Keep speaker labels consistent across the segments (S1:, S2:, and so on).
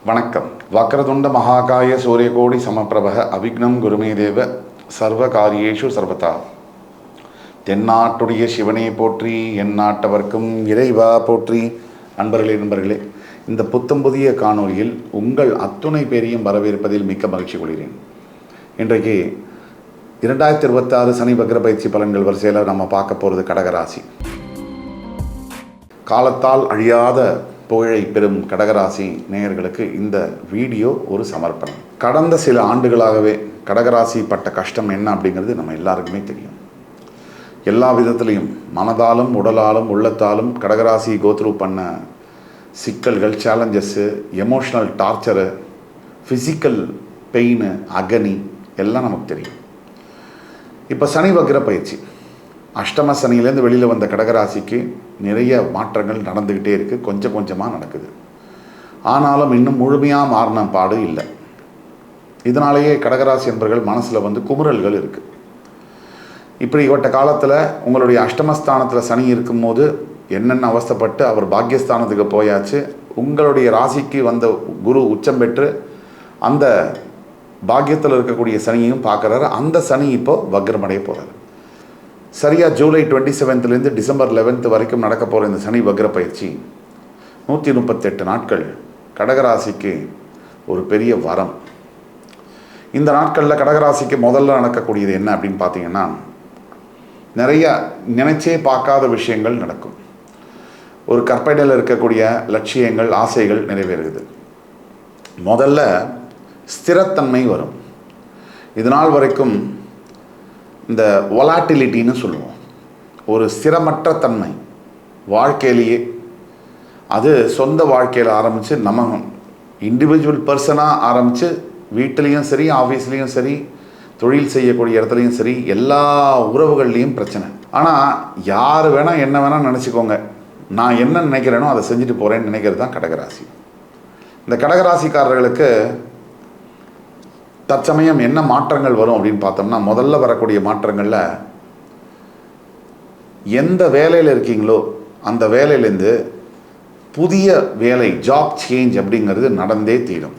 S1: வணக்கம். வக்ரதுண்ட மகாகாய சூரியகோடி சமப்பிரபக அவிக்னம் குருமே தேவ சர்வ காரியேஷு சர்வதா. தென்னாட்டுடைய சிவனே போற்றி, எந்நாட்டவர்க்கும் இறைவா போற்றி. நண்பர்களே, இந்த புத்தம் புதிய காணொலியில் உங்கள் அத்துணை பேரையும் வரவேற்பதில் மிக்க மகிழ்ச்சி கொள்கிறேன். இன்றைக்கு 2026 சனி வக்ர பயிற்சி பலன்கள் வரிசையில் நம்ம பார்க்க போகிறது கடகராசி. காலத்தால் அழியாத புகழை பெறும் கடகராசி நேயர்களுக்கு இந்த வீடியோ ஒரு சமர்ப்பணம். கடந்த சில ஆண்டுகளாகவே கடகராசி பட்ட கஷ்டம் என்ன அப்படிங்கிறது நம்ம எல்லாருக்குமே தெரியும். எல்லா விதத்துலையும் மனதாலும் உடலாலும் உள்ளத்தாலும் கடகராசி கோத்ரூ பண்ண சிக்கல்கள், challenges, emotional torture, physical pain, agony எல்லாம் நமக்கு தெரியும். இப்போ சனி வக்ர பயிற்சி, அஷ்டம சனியிலேருந்து வெளியில் வந்த கடகராசிக்கு நிறைய மாற்றங்கள் நடந்துக்கிட்டே இருக்குது. கொஞ்சம் கொஞ்சமாக நடக்குது. ஆனாலும் இன்னும் முழுமையாக மாறின பாடு இல்லை. இதனாலேயே கடகராசி என்பவர்கள் மனசில் குமுறல்கள் இருக்குது. இப்படிப்பட்ட காலத்தில் உங்களுடைய அஷ்டமஸ்தானத்தில் சனி இருக்கும்போது என்னென்ன அவஸ்தைப்பட்டு அவர் பாக்கியஸ்தானத்துக்கு போயாச்சு. உங்களுடைய ராசிக்கு வந்த குரு உச்சம் பெற்று அந்த பாக்கியத்தில் இருக்கக்கூடிய சனியையும் பார்க்குறாரு. அந்த சனி இப்போது வக்ரமடைய போகிறார். சரியாக ஜூலை 27 டிசம்பர் 11 வரைக்கும் நடக்க போகிற இந்த சனி வக்ர பயிற்சி 138 நாட்கள் கடகராசிக்கு ஒரு பெரிய வரம். இந்த நாட்களில் கடகராசிக்கு முதல்ல நடக்கக்கூடியது என்ன அப்படின்னு பார்த்தீங்கன்னா, நிறைய நினைச்சே பார்க்காத விஷயங்கள் நடக்கும். ஒரு கற்பனையில் இருக்கக்கூடிய லட்சியங்கள், ஆசைகள் நிறைவேறுகிறது. முதல்ல ஸ்திரத்தன்மை வரும். இதனால் வரைக்கும் இந்த வொலாட்டிலிட்டின்னு சொல்லுவோம், ஒரு ஸ்திரமற்ற தன்மை வாழ்க்கையிலேயே. அது சொந்த வாழ்க்கையில் ஆரம்பித்து நம்ம இண்டிவிஜுவல் பர்சனாக ஆரம்பித்து வீட்டிலையும் சரி, ஆஃபீஸ்லேயும் சரி, தொழில் செய்யக்கூடிய இடத்துலையும் சரி, எல்லா உறவுகள்லேயும் பிரச்சனை. ஆனால் யார் வேணால் என்ன வேணால் நினச்சிக்கோங்க, நான் என்ன நினைக்கிறேனோ அதை செஞ்சுட்டு போகிறேன்னு நினைக்கிறது தான் கடகராசி. இந்த கடகராசிக்காரர்களுக்கு தற்சமயம் என்ன மாற்றங்கள் வரும் அப்படின்னு பார்த்தோம்னா, முதல்ல வரக்கூடிய மாற்றங்களில் எந்த வேலையில் இருக்கீங்களோ அந்த வேலையிலேருந்து புதிய வேலை, ஜாப் சேஞ்ச் அப்படிங்கிறது நடந்தே தீரும்.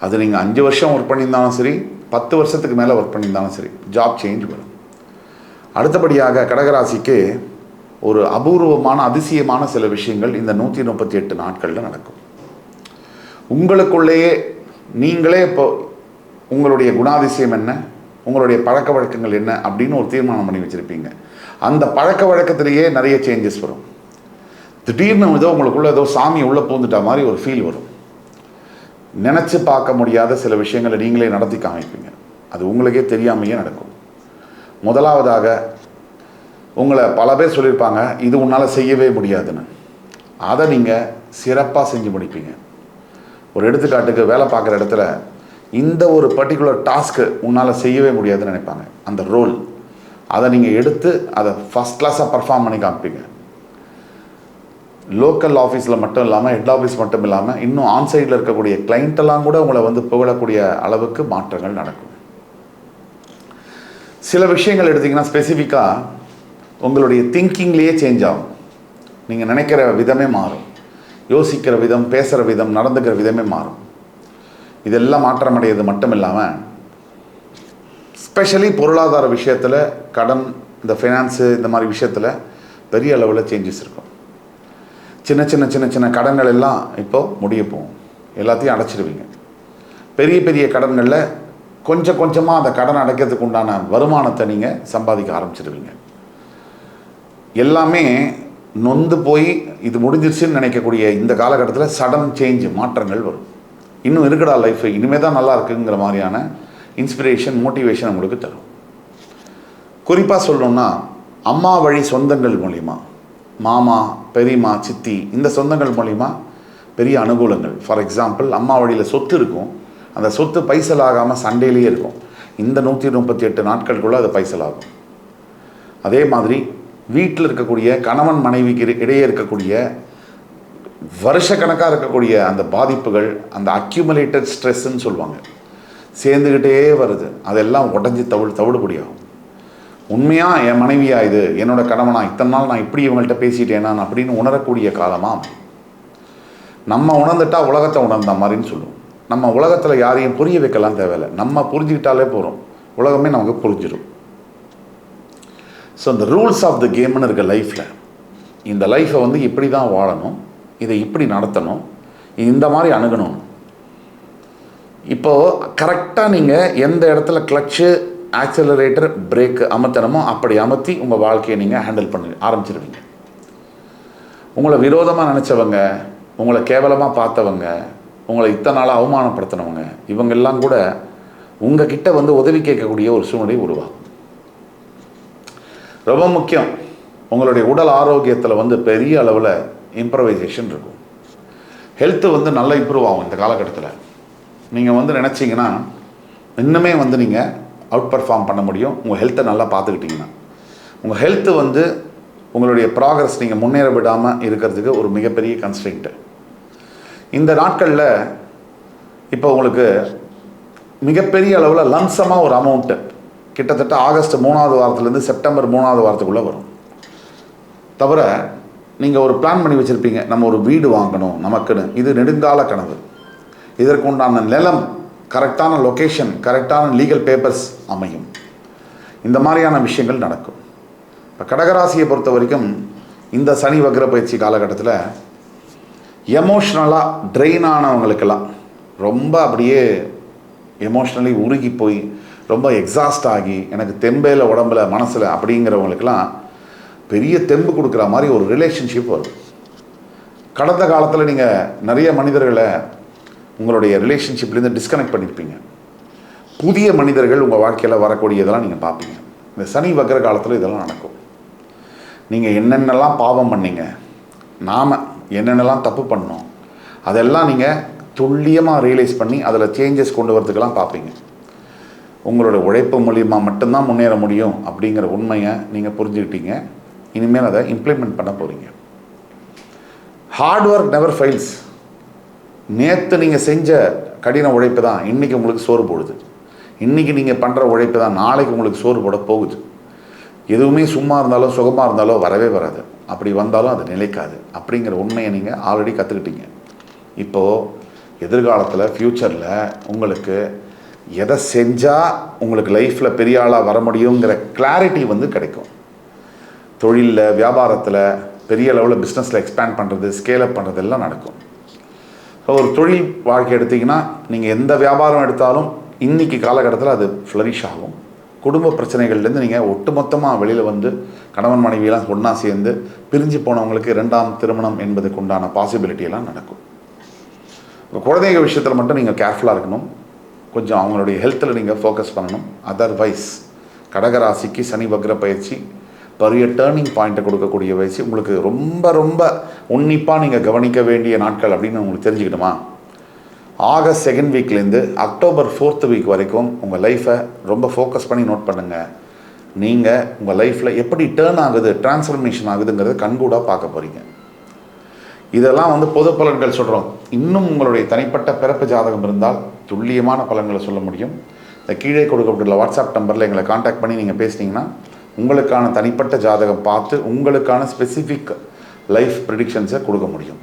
S1: அது நீங்கள் 5 வருஷம் ஒர்க் பண்ணியிருந்தாலும் சரி, 10 வருஷத்துக்கு மேலே ஒர்க் பண்ணியிருந்தாலும் சரி, ஜாப் சேஞ்ச் வரும். அடுத்தபடியாக கடகராசிக்கு ஒரு அபூர்வமான, அதிசயமான சில விஷயங்கள் இந்த 138 நாட்களில் நடக்கும். உங்களுக்குள்ளேயே நீங்களே இப்போ உங்களுடைய குணாதிசயம் என்ன, உங்களுடைய பழக்க வழக்கங்கள் என்ன அப்படின்னு ஒரு தீர்மானம் பண்ணி வச்சுருப்பீங்க. அந்த பழக்க வழக்கத்திலேயே நிறைய சேஞ்சஸ் வரும். திடீர்னு உங்களுக்குள்ள ஏதோ சாமி உள்ளே பூந்துட்டா மாதிரி ஒரு ஃபீல் வரும். நினச்சி பார்க்க முடியாத சில விஷயங்களை நீங்களே நடத்தி காமிப்பீங்க. அது உங்களுக்கே தெரியாமையே நடக்கும். முதலாவதாக உங்களை பல பேர் சொல்லியிருப்பாங்க, இது உன்னால் செய்யவே முடியாதுன்னு. அதை நீங்கள் சிறப்பாக செஞ்சு முடிப்பீங்க. ஒரு எடுத்துக்காட்டுக்கு, வேலை பார்க்குற இடத்துல இந்த ஒரு பர்டிகுலர் டாஸ்க்கு உன்னால் செய்யவே முடியாதுன்னு நினைப்பாங்க. அந்த ரோல் அதை நீங்கள் எடுத்து அதை ஃபஸ்ட் கிளாஸாக பர்ஃபார்ம் பண்ணி காமிப்பீங்க. லோக்கல் ஆஃபீஸில் மட்டும் இல்லாமல், ஹெட் ஆஃபீஸ் மட்டும் இல்லாமல், இன்னும் ஆன்சைடில் இருக்கக்கூடிய கிளைண்ட்டெல்லாம் கூட உங்களை புகழக்கூடிய அளவுக்கு மாற்றங்கள் நடக்கும். சில விஷயங்கள் எடுத்திங்கன்னா ஸ்பெசிஃபிக்காக உங்களுடைய திங்கிங்லேயே சேஞ்ச் ஆகும். நீங்கள் நினைக்கிற விதமே மாறும். யோசிக்கிற விதம், பேசுகிற விதம், நடந்துக்கிற விதமே மாறும். இதெல்லாம் மாற்றமடைகிறது மட்டும் இல்லாமல், ஸ்பெஷலி பொருளாதார விஷயத்தில், கடன், இந்த ஃபைனான்ஸு, இந்த மாதிரி விஷயத்தில் பெரிய அளவில் சேஞ்சஸ் இருக்கும். சின்ன சின்ன சின்ன சின்ன கடன்கள் எல்லாம் இப்போது முடிய போகும். எல்லாத்தையும் அடைச்சிடுவீங்க. பெரிய பெரிய கடன்களில் கொஞ்சம் கொஞ்சமாக அந்த கடன் அடைக்கிறதுக்கு உண்டான வருமானத்தை நீங்கள் சம்பாதிக்க ஆரம்பிச்சிடுவீங்க. எல்லாமே நொந்து போய் இது முடிஞ்சிருச்சுன்னு நினைக்கக்கூடிய இந்த காலகட்டத்தில் சடன் சேஞ்ச், மாற்றங்கள் வரும். இன்னும் இருக்குடா லைஃப், இனிமேல் தான் நல்லா இருக்குங்கிற மாதிரியான இன்ஸ்பிரேஷன், மோட்டிவேஷன் உங்களுக்கு தரும். குறிப்பாக சொல்லணும்னா, அம்மா வழி சொந்தங்கள் மூலிமா, மாமா, பெரியம்மா, சித்தி, இந்த சொந்தங்கள் மூலிமா பெரிய அனுகூலங்கள். ஃபார் எக்ஸாம்பிள், அம்மா வழியில் சொத்து இருக்கும். அந்த சொத்து பைசல் ஆகாமல் சண்டையிலேயே இருக்கும். இந்த 138 நாட்களுக்குள்ளே அது பைசல் ஆகும். அதே மாதிரி வீட்டில் இருக்கக்கூடிய கணவன் மனைவிக்கு இடையே இருக்கக்கூடிய வருஷக்கணக்காக இருக்கக்கூடிய அந்த பாதிப்புகள், அந்த அக்யூமுலேட்டட் ஸ்ட்ரெஸ்ன்னு சொல்லுவாங்க, சேர்ந்துக்கிட்டே வருது. அதெல்லாம் உடஞ்சி தவிடுபடியாகும். உண்மையாக என் மனைவியா, இது என்னோட கணவனா, இத்தனை நாள் நான் இப்படி இவங்கள்ட்ட பேசிட்டேனா அப்படின்னு உணரக்கூடிய காலமாக. நம்ம உணர்ந்துட்டா உலகத்தை உணர்ந்த மாதிரின்னு சொல்லுவோம். நம்ம உலகத்தில் யாரையும் புரிய வைக்கலாம் தேவையில்லை, நம்ம புரிஞ்சுக்கிட்டாலே போகிறோம், உலகமே நமக்கு புரிஞ்சிடும். ஸோ இந்த ரூல்ஸ் ஆஃப் த கேம்னு இருக்க லைஃப்பில், இந்த லைஃப்பை வந்து இப்படி தான் வாழணும், இதை இப்படி நடத்தணும், இந்த மாதிரி அணுகணும். இப்போது கரெக்டாக நீங்கள் எந்த இடத்துல கிளச்சு, ஆக்சலரேட்டர், பிரேக்கு அமர்த்தணுமோ அப்படி அமர்த்தி உங்கள் வாழ்க்கையை நீங்கள் ஹேண்டில் பண்ணி ஆரம்பிச்சிருவீங்க. உங்களை விரோதமாக நினச்சவங்க, உங்களை கேவலமாக பார்த்தவங்க, உங்களை இத்தனை நாளாக அவமானப்படுத்தினவங்க, இவங்கெல்லாம் கூட உங்ககிட்ட வந்து உதவி கேட்கக்கூடிய ஒரு சூழ்நிலை உருவாகும். ரொம்ப முக்கியம், உங்களுடைய உடல் ஆரோக்கியத்தில் வந்து பெரிய அளவில் இம்ப்ரவைசேஷன் இருக்கும். ஹெல்த்து வந்து நல்லா இம்ப்ரூவ் ஆகும். இந்த காலகட்டத்தில் நீங்கள் வந்து நினச்சிங்கன்னா இன்னுமே வந்து நீங்கள் அவுட் பர்ஃபார்ம் பண்ண முடியும். உங்கள் ஹெல்த்தை நல்லா பார்த்துக்கிட்டிங்கன்னா உங்கள் ஹெல்த்து வந்து உங்களுடைய ப்ராக்ரஸ் நீங்கள் முன்னேற விடாமல் இருக்கிறதுக்கு ஒரு மிகப்பெரிய கன்ஸ்ட்ரெயின்ட்டு. இந்த நாட்களில் இப்போ உங்களுக்கு மிகப்பெரிய அளவில் லம்சமாக ஒரு அமௌண்ட்டு கிட்டத்தட்ட ஆகஸ்ட் 3வது வாரத்துலேருந்து செப்டம்பர் 3வது வாரத்துக்குள்ளே வரும். தவிர நீங்கள் ஒரு பிளான் பண்ணி வச்சுருப்பீங்க, நம்ம ஒரு வீடு வாங்கணும் நமக்குன்னு. இது நெடுங்கால கனவு. இதற்கு உண்டான நிலம், கரெக்டான லொக்கேஷன், கரெக்டான லீகல் பேப்பர்ஸ் அமையும். இந்த மாதிரியான விஷயங்கள் நடக்கும். இப்போ கடகராசியை பொறுத்த வரைக்கும் இந்த சனி வக்ர பயிற்சி காலகட்டத்தில் எமோஷ்னலாக ட்ரெயின் ஆனவங்களுக்கெல்லாம், ரொம்ப அப்படியே எமோஷ்னலி உருகி போய் ரொம்ப எக்ஸாஸ்ட் ஆகி எனக்கு தெம்பேல உடம்புல மனசில் அப்படிங்கிறவங்களுக்கெல்லாம் பெரிய தெம்பு கொடுக்குற மாதிரி ஒரு ரிலேஷன்ஷிப் வரும். கடந்த காலத்தில் நீங்கள் நிறைய மனிதர்களை உங்களுடைய ரிலேஷன்ஷிப்லேருந்து டிஸ்கனெக்ட் பண்ணியிருப்பீங்க. புதிய மனிதர்கள் உங்கள் வாழ்க்கையில் வரக்கூடியதெல்லாம் நீங்கள் பார்ப்பீங்க. இந்த சனி வக்ர காலத்தில் இதெல்லாம் நடக்கும். நீங்கள் என்னென்னலாம் பாவம் பண்ணீங்க, நாம் என்னென்னலாம் தப்பு பண்ணோம், அதெல்லாம் நீங்கள் துல்லியமாக ரியலைஸ் பண்ணி அதில் சேஞ்சஸ் கொண்டு வரதுக்கெல்லாம் பார்ப்பீங்க. உங்களோட உழைப்பு மூலியமாக மட்டும்தான் முன்னேற முடியும் அப்படிங்கிற உண்மையை நீங்கள் புரிஞ்சுக்கிட்டீங்க. இனிமேல் அதை இம்ப்ளிமெண்ட் பண்ண போகிறீங்க. Hard work never fails. நேற்று நீங்கள் செஞ்ச கடின உழைப்பு தான் இன்றைக்கி உங்களுக்கு சோறு போடுது. இன்றைக்கி நீங்கள் பண்ணுற உழைப்பு தான் நாளைக்கு உங்களுக்கு சோறு போட போகுது. எதுவுமே சும்மா இருந்தாலும் சுகமாக இருந்தாலும் வரவே வராது. அப்படி வந்தாலும் அது நிலைக்காது அப்படிங்கிற உண்மையை நீங்கள் ஆல்ரெடி கற்றுக்கிட்டீங்க. இப்போது எதிர்காலத்தில் ஃப்யூச்சரில் உங்களுக்கு எதை செஞ்சால் உங்களுக்கு லைஃப்பில் பெரிய ஆளாக வர முடியுங்கிற கிளாரிட்டி வந்து கிடைக்கும். தொழிலில், வியாபாரத்தில், பெரிய லெவலில் பிஸ்னஸில் எக்ஸ்பேண்ட் பண்ணுறது, ஸ்கேலப் பண்ணுறது எல்லாம் நடக்கும். ஒரு தொழில் வாழ்க்கை எடுத்திங்கன்னா நீங்கள் எந்த வியாபாரம் எடுத்தாலும் இன்றைக்கி காலகட்டத்தில் அது ஃப்ளரிஷ் ஆகும். குடும்ப பிரச்சனைகள்லேருந்து நீங்கள் ஒட்டுமொத்தமாக வெளியில் வந்து கணவன் மனைவியெல்லாம் ஒன்றா சேர்ந்து பிரிஞ்சு போனவங்களுக்கு 2ஆம் திருமணம் என்பதுக்கு உண்டான பாசிபிலிட்டியெல்லாம் நடக்கும். உங்கள் குழந்தைங்க விஷயத்தில் மட்டும் நீங்கள் கேர்ஃபுல்லாக இருக்கணும். கொஞ்சம் அவங்களுடைய ஹெல்த்தில் நீங்கள் ஃபோக்கஸ் பண்ணணும். அதர்வைஸ் கடகராசிக்கு சனி வக்ர பயிற்சி பெரிய டேர்னிங் பாயிண்ட்டை கொடுக்கக்கூடிய வயசு. உங்களுக்கு ரொம்ப ரொம்ப உன்னிப்பாக நீங்கள் கவனிக்க வேண்டிய நாட்கள் அப்படின்னு உங்களுக்கு தெரிஞ்சுக்கிட்டுமா, ஆகஸ்ட் 2nd வீக்லேருந்து அக்டோபர் 4th வீக் வரைக்கும் உங்கள் லைஃப்பை ரொம்ப ஃபோக்கஸ் பண்ணி நோட் பண்ணுங்கள். நீங்கள் உங்கள் லைஃப்பில் எப்படி டேர்ன் ஆகுது, டிரான்ஸ்ஃபர்மேஷன் ஆகுதுங்கிறத கண்கூடாக பார்க்க போகிறீங்க. இதெல்லாம் வந்து பொது பலன்கள் சொல்கிறோம். இன்னும் உங்களுடைய தனிப்பட்ட பிறப்பு ஜாதகம் இருந்தால் துல்லியமான பலன்களை சொல்ல முடியும். இந்த கீழே கொடுக்கப்பட்டுள்ள வாட்ஸ்அப் நம்பரில் எங்களை காண்டாக்ட் பண்ணி நீங்கள் பேசினீங்கன்னா உங்களுக்கான தனிப்பட்ட ஜாதகம் பார்த்து உங்களுக்கான ஸ்பெசிஃபிக் லைஃப் ப்ரிடிக்ஷன்ஸை கொடுக்க முடியும்.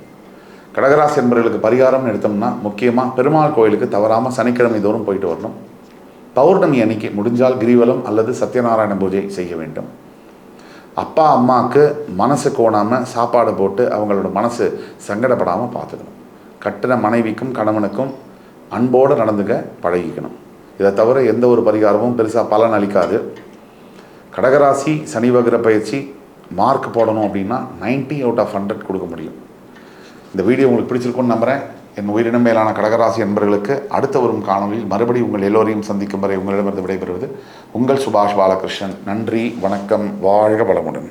S1: கடகராசி என்பவர்களுக்கு பரிகாரம்னு எடுத்தோம்னா முக்கியமாக பெருமாள் கோயிலுக்கு தவறாமல் சனிக்கிழமை தோறும் போயிட்டு வரணும். பௌர்ணமி அன்னைக்கு முடிஞ்சால் கிரிவலம் அல்லது சத்யநாராயண பூஜை செய்ய வேண்டும். அப்பா அம்மாவுக்கு மனசு கோணாமல் சாப்பாடு போட்டு அவங்களோட மனசு சங்கடப்படாமல் பார்த்துக்கணும். கட்டின மனைவிக்கும் கணவனுக்கும் அன்போடு நடந்துக்க பழகிக்கணும். இதை தவிர எந்த ஒரு பரிகாரமும் பெருசாக பலன் அளிக்காது. கடகராசி சனி வக்ர பயிற்சி மார்க் போடணும் அப்படின்னா 90 out of 100 கொடுக்க முடியும். இந்த வீடியோ உங்களுக்கு பிடிச்சிருக்குன்னு நம்புகிறேன். என் உயிரினம் மேலான கடகராசி என்பவர்களுக்கு அடுத்த வரும் காணொலியில் மறுபடியும் உங்கள் எல்லோரையும் சந்திக்கும் வரை உங்களிடமிருந்து விடைபெறுவது உங்கள் சுபாஷ் பாலகிருஷ்ணன். நன்றி, வணக்கம், வாழ்க வளமுடன்.